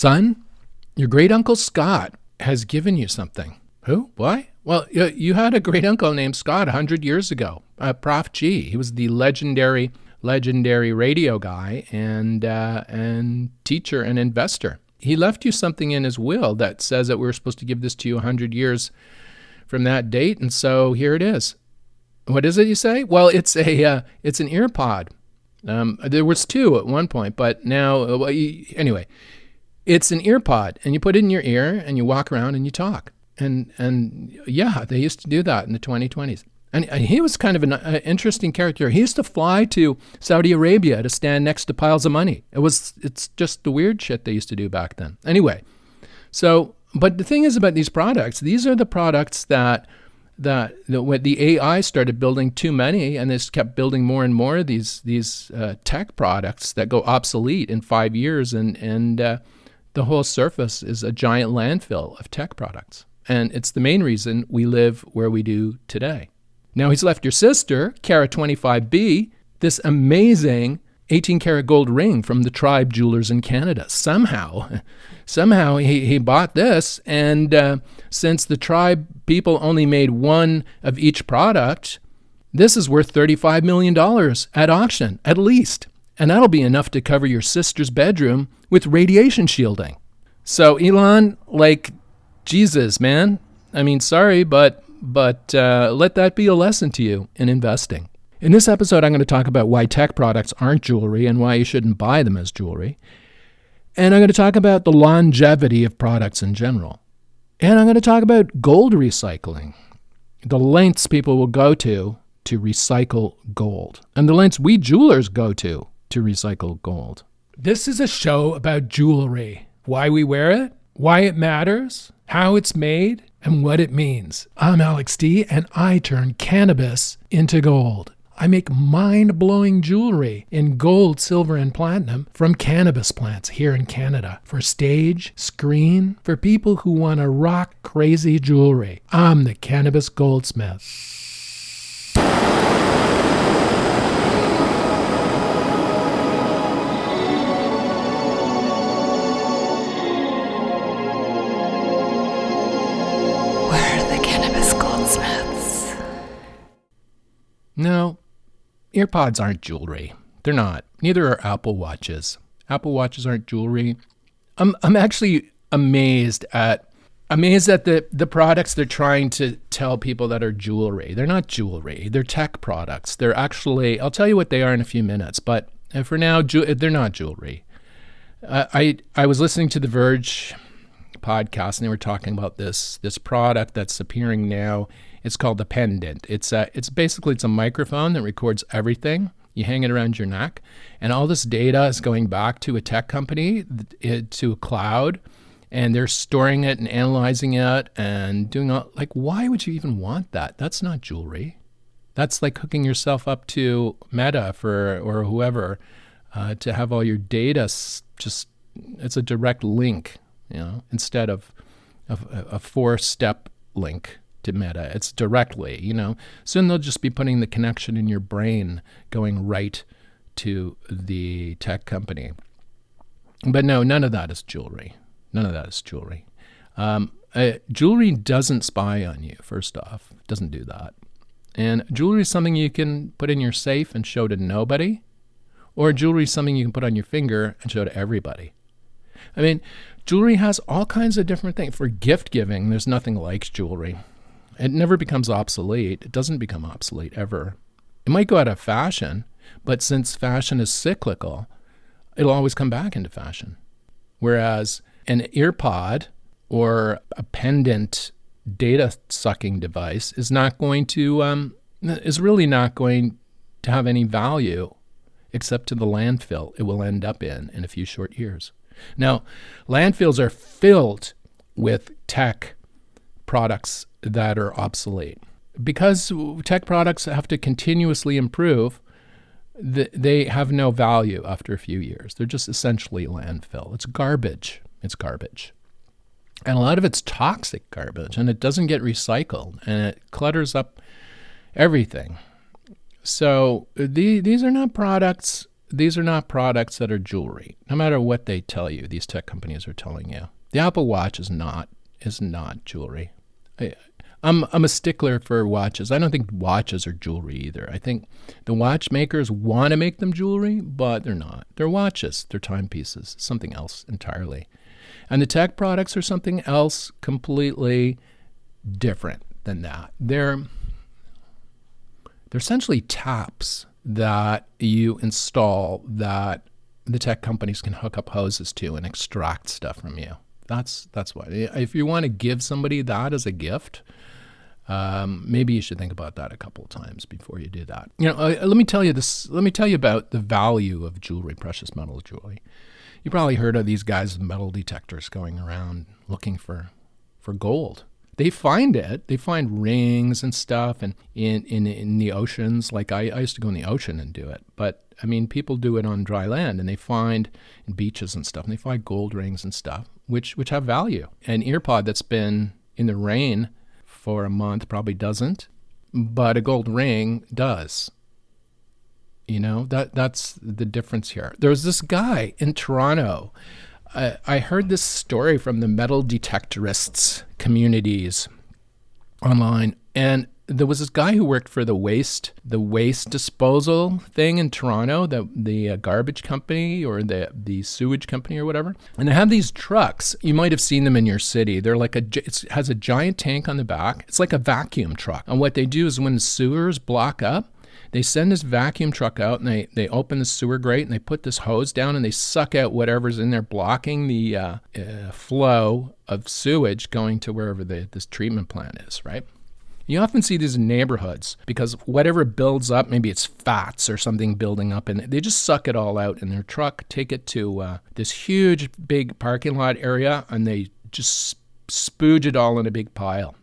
Son, your great uncle Scott has given you something. Who? Why? Well, you had a great uncle named Scott 100 years ago, Prof G. He was the legendary radio guy and teacher and investor. He left you something in his will that says that we were supposed to give this to you 100 years from that date, and so here it is. What is it you say? Well, it's an Earpod. There was two at one point, but now, anyway, it's an Earpod, and you put it in your ear, and you walk around and you talk. And yeah, they used to do that in the 2020s. And he was kind of an interesting character. He used to fly to Saudi Arabia to stand next to piles of money. It's just the weird shit they used to do back then. Anyway, but the thing is about these products, these are the products that when the AI started building too many, and they just kept building more and more of these tech products that go obsolete in 5 years, and the whole surface is a giant landfill of tech products. And it's the main reason we live where we do today. Now he's left your sister, Cara 25B, this amazing 18-karat gold ring from the Tribe Jewelers in Canada. Somehow he bought this, and since the Tribe people only made one of each product, this is worth $35 million at auction, at least. And that'll be enough to cover your sister's bedroom with radiation shielding. So Elon, Jesus, man. I mean, sorry, but let that be a lesson to you in investing. In this episode, I'm going to talk about why tech products aren't jewelry and why you shouldn't buy them as jewelry. And I'm going to talk about the longevity of products in general. And I'm going to talk about gold recycling, the lengths people will go to recycle gold, and the lengths we jewelers go to recycle gold. This is a show about jewelry, why we wear it, why it matters, how it's made, and what it means. I'm Alex D, and I turn cannabis into gold. I make mind-blowing jewelry in gold, silver, and platinum from cannabis plants here in Canada for stage, screen, for people who want to rock crazy jewelry. I'm the Cannabis Goldsmith. No, Earpods aren't jewelry. They're not. Neither are Apple Watches. Apple Watches aren't jewelry. I'm actually amazed at the products they're trying to tell people that are jewelry. They're not jewelry. They're tech products. They're actually, I'll tell you what they are in a few minutes, but for now, they're not jewelry. I was listening to the Verge podcast, and they were talking about this product that's appearing now. It's called the Pendant. It's basically a microphone that records everything. You hang it around your neck, and all this data is going back to a tech company, to a cloud, and they're storing it and analyzing it and doing all, why would you even want that? That's not jewelry. That's like hooking yourself up to Meta or whoever to have all your data. It's a direct link, instead of a 4-step link to Meta. It's directly, Soon they'll just be putting the connection in your brain going right to the tech company. But no, none of that is jewelry. None of that is jewelry. Jewelry doesn't spy on you, first off. It doesn't do that. And jewelry is something you can put in your safe and show to nobody, or jewelry is something you can put on your finger and show to everybody. I mean, jewelry has all kinds of different things. For gift giving, there's nothing like jewelry. It never becomes obsolete. It doesn't become obsolete ever. It might go out of fashion, but since fashion is cyclical, it'll always come back into fashion. Whereas an Earpod or a pendant data-sucking device is really not going to have any value except to the landfill it will end up in a few short years. Now, landfills are filled with tech products that are obsolete. Because tech products have to continuously improve, they have no value after a few years. They're just essentially landfill. It's garbage. It's garbage. And a lot of it's toxic garbage, and it doesn't get recycled, and it clutters up everything. So these are not products these are not products that are jewelry. No matter what they tell you, these tech companies are telling you. The Apple Watch is not jewelry. I'm a stickler for watches. I don't think watches are jewelry either. I think the watchmakers want to make them jewelry, but they're not. They're watches. They're timepieces. Something else entirely. And the tech products are something else completely different than that. They're essentially taps that you install that the tech companies can hook up hoses to and extract stuff from you. That's why. If you want to give somebody that as a gift, maybe you should think about that a couple of times before you do that. Let me tell you this. Let me tell you about the value of jewelry, precious metal jewelry. You probably heard of these guys with metal detectors going around looking for gold. They find it. They find rings and stuff, and in the oceans. Like I used to go in the ocean and do it, but I mean, people do it on dry land, and they find in beaches and stuff, and they find gold rings and stuff, which have value. An earpod that's been in the rain for a month probably doesn't, but a gold ring does. That's the difference here. There was this guy in Toronto. I heard this story from the metal detectorists communities online, and there was this guy who worked for the waste disposal thing in Toronto, the garbage company or the sewage company or whatever. And they have these trucks. You might have seen them in your city. They're like it has a giant tank on the back. It's like a vacuum truck. And what they do is when the sewers block up, they send this vacuum truck out, and they open the sewer grate, and they put this hose down, and they suck out whatever's in there blocking the flow of sewage going to wherever this treatment plant is, right? You often see these in neighborhoods because whatever builds up, maybe it's fats or something building up, and they just suck it all out in their truck, take it to this huge, big parking lot area, and they just spooge it all in a big pile.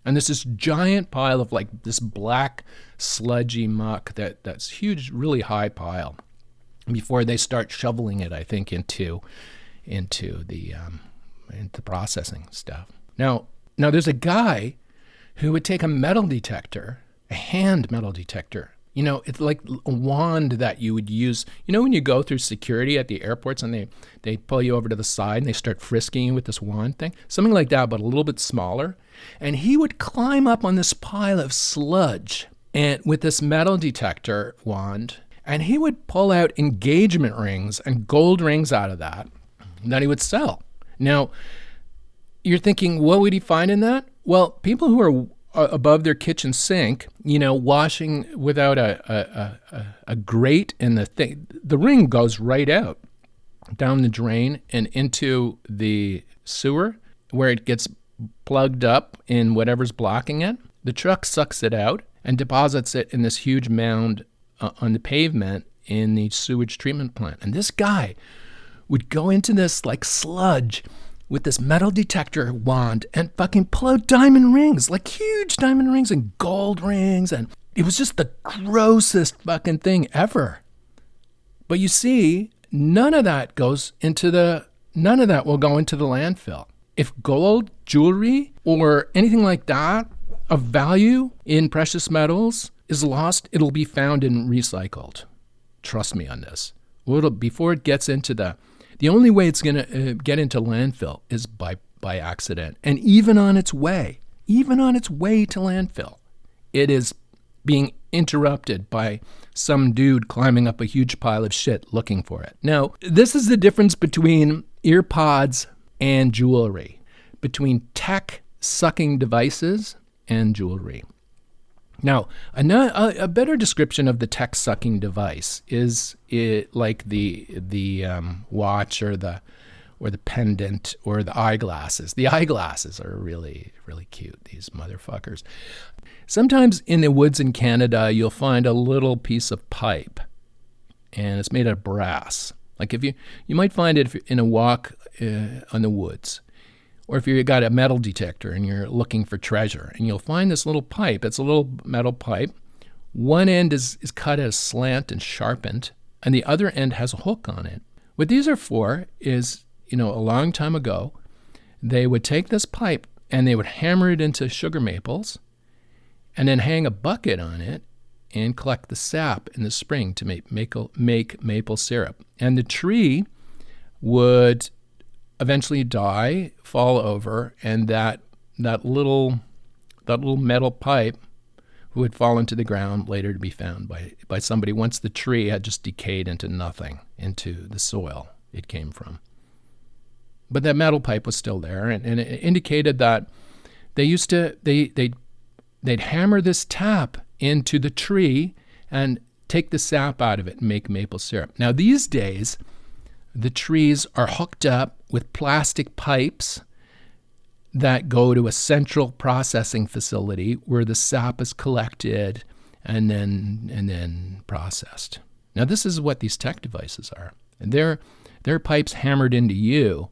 And there's this giant pile of like this black sludgy muck that's huge, really high pile before they start shoveling it, I think, into the processing stuff. Now there's a guy who would take a metal detector, a hand metal detector. It's like a wand that you would use. When you go through security at the airports and they pull you over to the side and they start frisking you with this wand thing? Something like that, but a little bit smaller. And he would climb up on this pile of sludge and with this metal detector wand, and he would pull out engagement rings and gold rings out of that he would sell. Now, you're thinking, what would he find in that? Well, people who are above their kitchen sink, washing without a grate in the thing, the ring goes right out down the drain and into the sewer where it gets plugged up in whatever's blocking it. The truck sucks it out and deposits it in this huge mound on the pavement in the sewage treatment plant. And this guy would go into this like sludge with this metal detector wand and fucking pull out diamond rings, like huge diamond rings and gold rings. And it was just the grossest fucking thing ever. But you see, none of that will go into the landfill. If gold, jewelry, or anything like that of value in precious metals is lost, it'll be found and recycled. Trust me on this. Before it gets into the only way it's going to get into landfill is by accident. And even on its way to landfill, it is being interrupted by some dude climbing up a huge pile of shit looking for it. Now, this is the difference between earpods and jewelry, between tech-sucking devices and jewelry. Now, a better description of the tech-sucking device is like the watch or the pendant or the eyeglasses. The eyeglasses are really, really cute, these motherfuckers. Sometimes in the woods in Canada, you'll find a little piece of pipe, and it's made of brass. Like you might find it in a walk on the woods. Or if you've got a metal detector and you're looking for treasure, and you'll find this little pipe. It's a little metal pipe. One end is cut at a slant and sharpened, and the other end has a hook on it. What these are for is, a long time ago, they would take this pipe and they would hammer it into sugar maples and then hang a bucket on it and collect the sap in the spring to make maple syrup. And the tree would eventually die, fall over, and that little metal pipe would fall into the ground, later to be found by somebody once the tree had just decayed into nothing, into the soil it came from. But that metal pipe was still there, and it indicated that they'd hammer this tap into the tree and take the sap out of it and make maple syrup. Now these days, the trees are hooked up with plastic pipes that go to a central processing facility where the sap is collected and then processed. Now this is what these tech devices are. And they're pipes hammered into you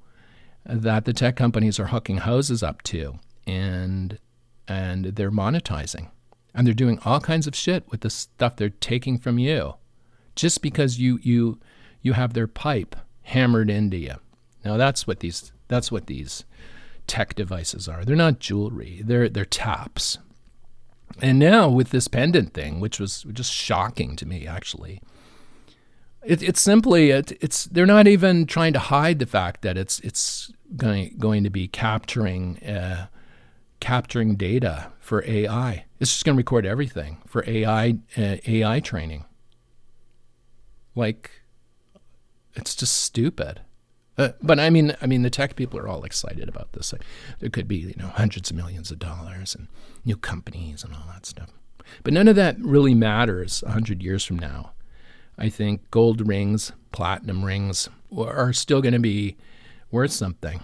that the tech companies are hooking hoses up to, and they're monetizing. And they're doing all kinds of shit with the stuff they're taking from you just because you have their pipe hammered into you. Now that's what these tech devices are. They're not jewelry. They're taps. And now with this pendant thing, which was just shocking to me actually, it's simply they're not even trying to hide the fact that it's going to be capturing data for AI. It's just going to record everything for AI training. Like, it's just stupid. But I mean, the tech people are all excited about this. Like, there could be, hundreds of millions of dollars and new companies and all that stuff. But none of that really matters 100 years from now. I think gold rings, platinum rings are still going to be worth something.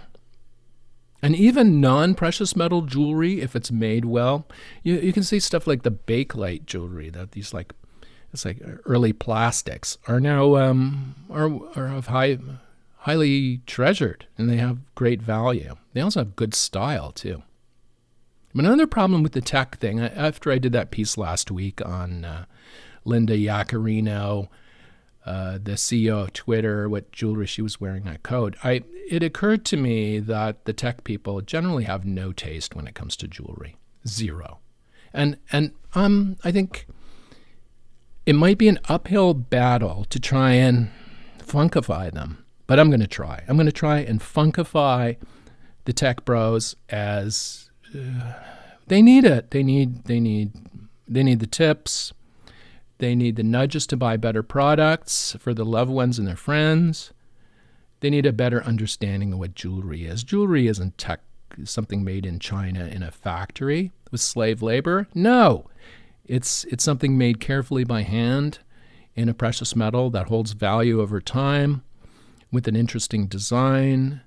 And even non-precious metal jewelry, if it's made well, you can see stuff like the Bakelite jewelry, that these it's like early plastics are now are of highly treasured, and they have great value. They also have good style too. But another problem with the tech thing, after I did that piece last week on Linda Yaccarino, the CEO of Twitter, what jewelry she was wearing at Code, it occurred to me that the tech people generally have no taste when it comes to jewelry. Zero. And I think it might be an uphill battle to try and funkify them, but I'm going to try. I'm going to try and funkify the tech bros as they need it. They need the tips. They need the nudges to buy better products for their loved ones and their friends. They need a better understanding of what jewelry is. Jewelry isn't something made in China in a factory with slave labor. No, it's something made carefully by hand in a precious metal that holds value over time with an interesting design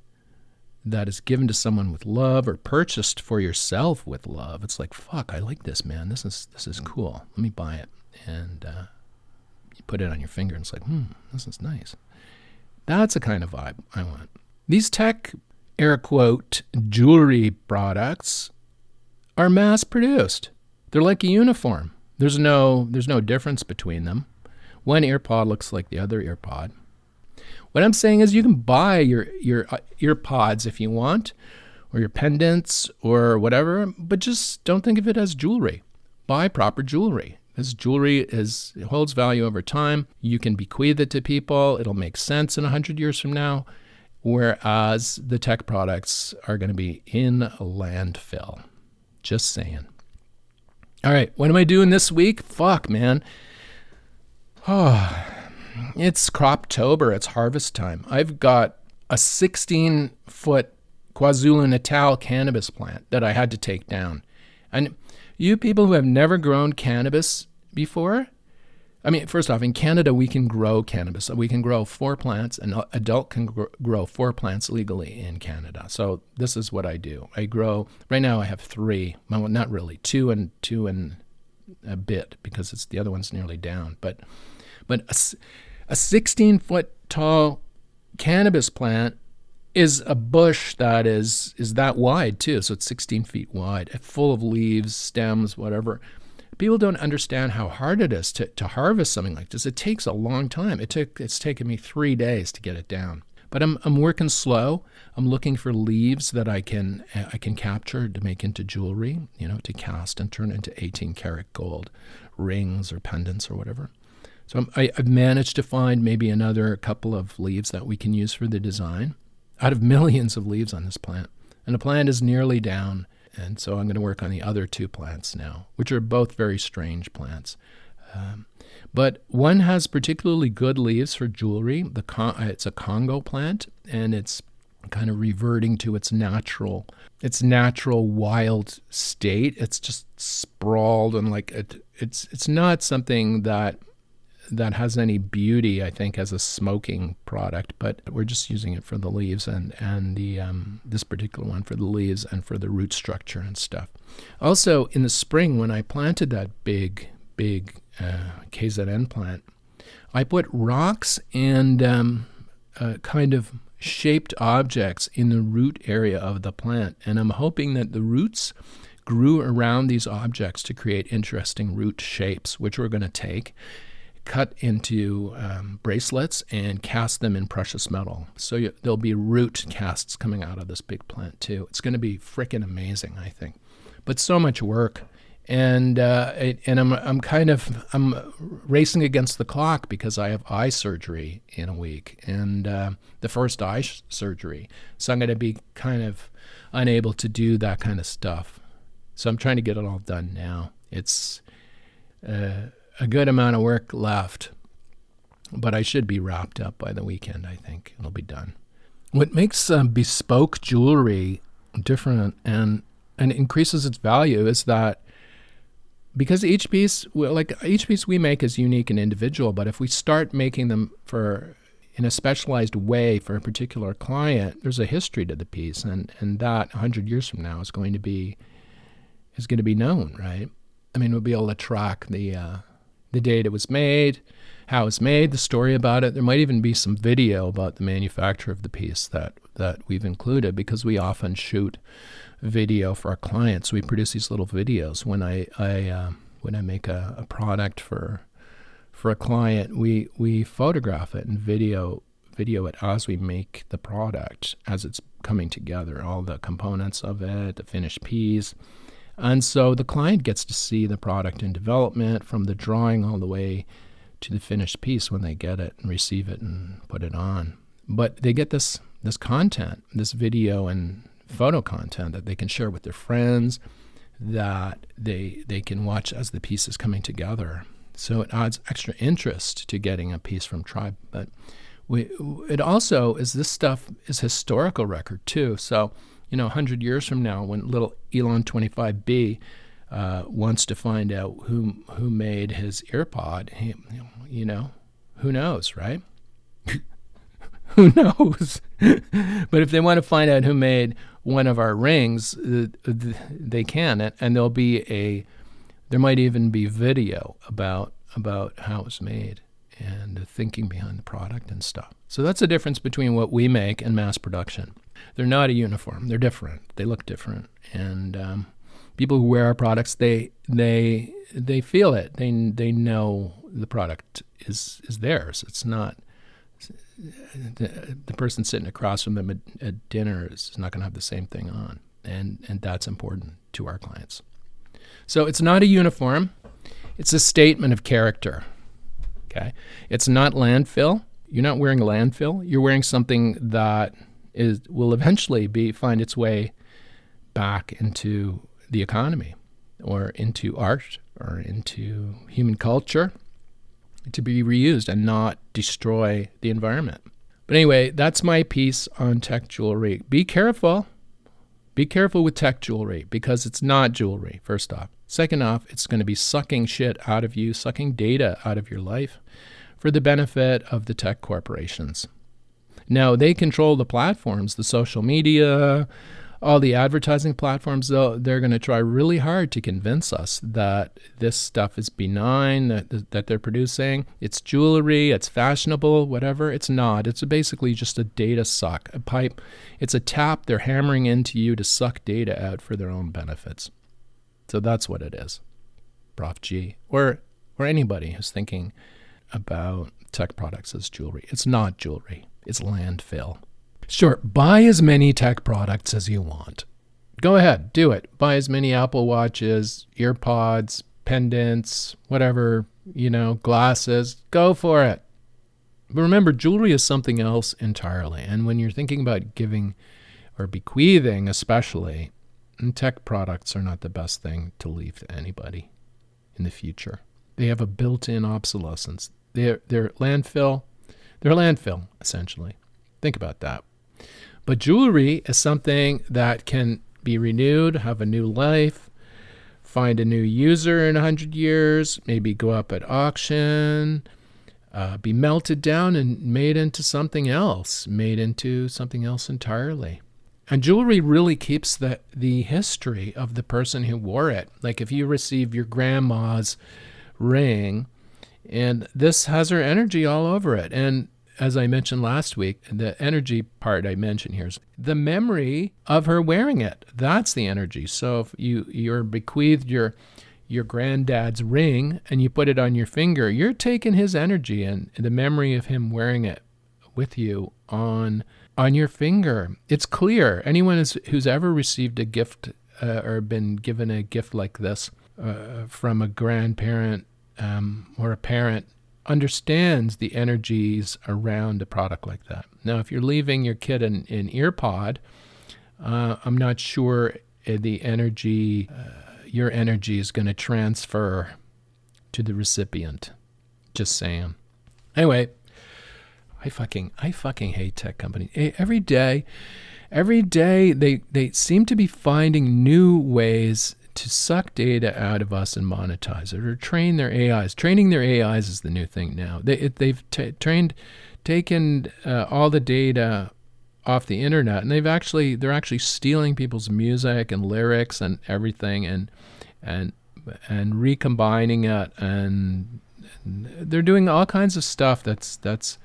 that is given to someone with love or purchased for yourself with love. It's like, fuck, I like this, man. This is cool. Let me buy it. And you put it on your finger and it's like, this is nice. That's the kind of vibe I want. These tech, air quote, jewelry products are mass produced. They're like a uniform. There's no difference between them. One earpod looks like the other earpod. What I'm saying is you can buy your earpods if you want, or your pendants or whatever, but just don't think of it as jewelry. Buy proper jewelry. This jewelry holds value over time. You can bequeath it to people. It'll make sense in 100 years from now, whereas the tech products are going to be in a landfill. Just saying. All right, what am I doing this week? Fuck, man. Oh, it's Croptober. It's harvest time. I've got a 16-foot KwaZulu-Natal cannabis plant that I had to take down. And you people who have never grown cannabis before, I mean, first off, in Canada, we can grow cannabis. We can grow 4 plants. An adult can grow 4 plants legally in Canada. So this is what I do. I grow, right now I have 3. Well, not really, 2 and a bit, because the other one's nearly down. But a 16-foot tall cannabis plant is a bush that is that wide too. So it's 16 feet wide, full of leaves, stems, whatever. People don't understand how hard it is to harvest something like this. It takes a long time. It's taken me 3 days to get it down. But I'm working slow. I'm looking for leaves that I can capture to make into jewelry, to cast and turn into 18 karat gold rings or pendants or whatever. So I've managed to find maybe another couple of leaves that we can use for the design out of millions of leaves on this plant. And the plant is nearly down. And so I'm going to work on the other 2 plants now, which are both very strange plants. But one has particularly good leaves for jewelry. It's a Congo plant, and it's kind of reverting to its natural wild state. It's just sprawled and it's not something that has any beauty, I think, as a smoking product, but we're just using it for the leaves and the this particular one for the leaves and for the root structure and stuff. Also, in the spring, when I planted that big KZN plant, I put rocks and kind of shaped objects in the root area of the plant, and I'm hoping that the roots grew around these objects to create interesting root shapes, which we're going to take, cut into bracelets and cast them in precious metal. So there'll be root casts coming out of this big plant too. It's going to be freaking amazing, I think. But so much work, and I'm racing against the clock because I have eye surgery in a week, and the first eye surgery. So I'm going to be kind of unable to do that kind of stuff. So I'm trying to get it all done now. It's a good amount of work left, but I should be wrapped up by the weekend, I think. It'll be done. What makes bespoke jewelry different and increases its value is that because each piece we make is unique and individual, but if we start making them in a specialized way for a particular client, there's a history to the piece, and that 100 years from now is going to be known, right? I mean, we'll be able to track the date it was made, how it was made, the story about it. There might even be some video about the manufacture of the piece that we've included, because we often shoot video for our clients. We produce these little videos. When I make a product for a client, we photograph it and video it as we make the product, as it's coming together, all the components of it, the finished piece. And so the client gets to see the product in development from the drawing all the way to the finished piece when they get it and receive it and put it on. But they get this content, this video and photo content that they can share with their friends, that they can watch as the piece is coming together. So it adds extra interest to getting a piece from Tribe. But it also is, this stuff is historical record too. So 100 years from now, when little Elon 25B wants to find out who made his Earpod, who knows, right? Who knows? But if they want to find out who made one of our rings, they can, and there might even be video about how it was made and the thinking behind the product and stuff. So that's the difference between what we make and mass production. They're not a uniform. They're different. They look different. And people who wear our products, they feel it. They know the product is theirs. It's not the person sitting across from them at dinner is not going to have the same thing on. And that's important to our clients. So it's not a uniform. It's a statement of character. Okay? It's not landfill. You're not wearing a landfill. You're wearing something that will eventually find its way back into the economy or into art or into human culture to be reused and not destroy the environment. But anyway, that's my piece on tech jewelry. Be careful. Be careful with tech jewelry, because it's not jewelry, first off. Second off, it's going to be sucking shit out of you, sucking data out of your life for the benefit of the tech corporations. Now, they control the platforms, the social media, all the advertising platforms. Though they're going to try really hard to convince us that this stuff is benign, that they're producing. It's jewelry, it's fashionable, whatever. It's not. It's basically just a data suck, a pipe. It's a tap they're hammering into you to suck data out for their own benefits. So that's what it is, Prof G, or anybody who's thinking about tech products as jewelry. It's not jewelry. It's landfill. Sure, buy as many tech products as you want. Go ahead, do it. Buy as many Apple Watches, Earpods, pendants, whatever, glasses. Go for it. But remember, jewelry is something else entirely. And when you're thinking about giving or bequeathing especially, tech products are not the best thing to leave to anybody in the future. They have a built-in obsolescence. They're landfill. They're landfill, essentially. Think about that. But jewelry is something that can be renewed, have a new life, find a new user in 100 years, maybe go up at auction, be melted down and made into something else entirely. And jewelry really keeps the history of the person who wore it. Like if you receive your grandma's ring, and this has her energy all over it. And as I mentioned last week, the energy part I mentioned here is the memory of her wearing it. That's the energy. So if you're bequeathed your granddad's ring and you put it on your finger, you're taking his energy and the memory of him wearing it with you on your finger. It's clear. Anyone who's ever received a gift or been given a gift like this from a grandparent or a parent understands the energies around a product like that. Now, if you're leaving your kid an Earpod, I'm not sure the energy, your energy is going to transfer to the recipient. Just saying. Anyway, I fucking hate tech companies. Every day they seem to be finding new ways to suck data out of us and monetize it or train their AIs. Training their AIs is the new thing now. They've taken all the data off the internet, and they're actually stealing people's music and lyrics and everything, and recombining it, and they're doing all kinds of stuff that's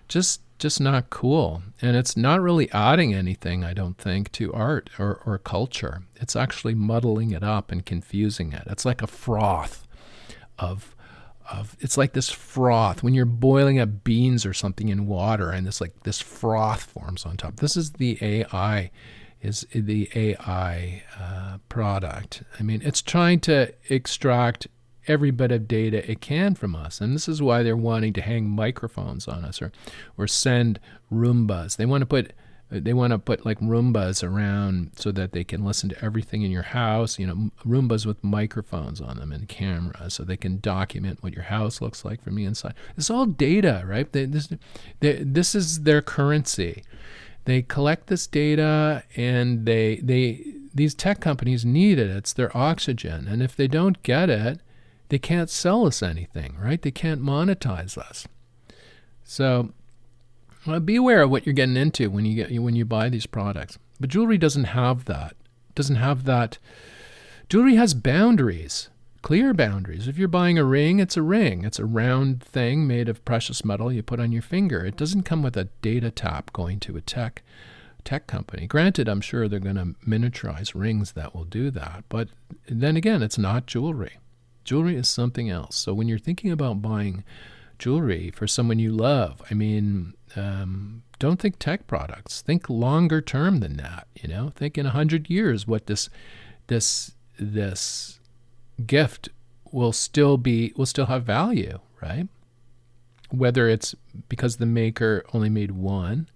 just not cool. And it's not really adding anything, I don't think, to art or culture. It's actually muddling it up and confusing it. It's like a froth it's like this froth when you're boiling up beans or something in water, and this froth forms on top. This is the AI product. I mean, it's trying to extract every bit of data it can from us. And this is why they're wanting to hang microphones on us or send Roombas. They want to put like Roombas around so that they can listen to everything in your house, Roombas with microphones on them and cameras so they can document what your house looks like from the inside. It's all data, right? This is their currency. They collect this data, and these tech companies need it. It's their oxygen. And if they don't get it, they can't sell us anything, right? They can't monetize us. So be aware of what you're getting into when you buy these products. But jewelry doesn't have that. Jewelry has boundaries, clear boundaries. If you're buying a ring, it's a ring. It's a round thing made of precious metal you put on your finger. It doesn't come with a data tap going to a tech company. Granted, I'm sure they're going to miniaturize rings that will do that. But then again, it's not jewelry. Jewelry is something else. So when you're thinking about buying jewelry for someone you love, I mean, don't think tech products. Think longer term than that. Think in 100 years what this gift will still have value, right? Whether it's because the maker only made one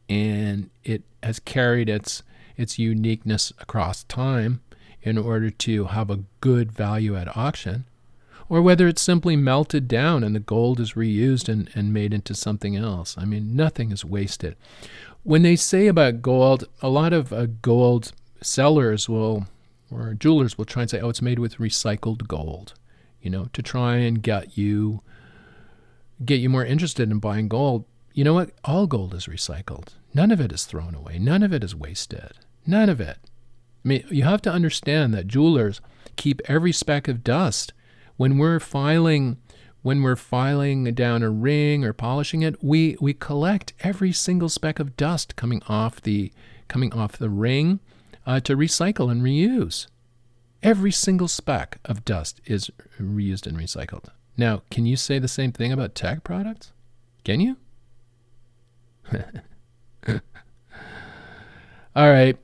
and it has carried its uniqueness across time in order to have a good value at auction, or whether it's simply melted down and the gold is reused and made into something else. I mean, nothing is wasted. When they say about gold, a lot of gold sellers or jewelers will try and say, oh, it's made with recycled gold, to try and get you more interested in buying gold. You know what? All gold is recycled. None of it is thrown away. None of it is wasted. None of it. I mean, you have to understand that jewelers keep every speck of dust. When we're filing down a ring or polishing it, we collect every single speck of dust coming off the ring to recycle and reuse. Every single speck of dust is reused and recycled. Now, can you say the same thing about tech products? Can you? All right.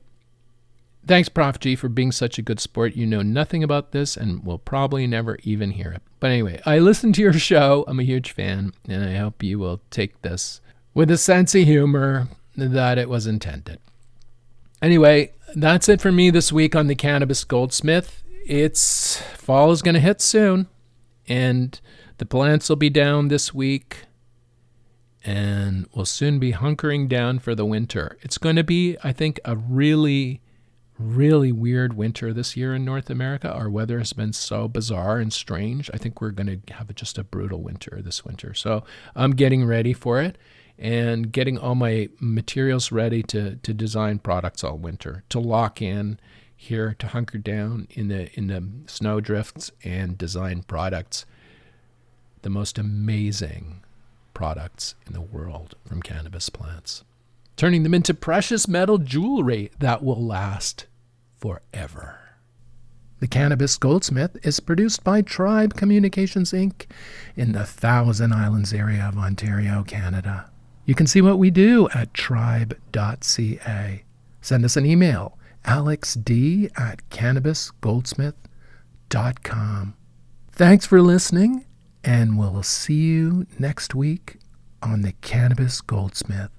Thanks, Prof G, for being such a good sport. You know nothing about this and will probably never even hear it. But anyway, I listened to your show. I'm a huge fan, and I hope you will take this with a sense of humor that it was intended. Anyway, that's it for me this week on the Cannabis Goldsmith. Fall is going to hit soon, and the plants will be down this week, and we'll soon be hunkering down for the winter. It's going to be, I think, a really weird winter this year in North America. Our weather has been so bizarre and strange. I think we're going to have just a brutal winter this winter. So I'm getting ready for it and getting all my materials ready to design products all winter, to lock in here, to hunker down in the snow drifts and design products, the most amazing products in the world from cannabis plants, turning them into precious metal jewelry that will last forever. The Cannabis Goldsmith is produced by Tribe Communications, Inc. in the Thousand Islands area of Ontario, Canada. You can see what we do at tribe.ca. Send us an email, alexd@cannabisgoldsmith.com. Thanks for listening, and we'll see you next week on the Cannabis Goldsmith.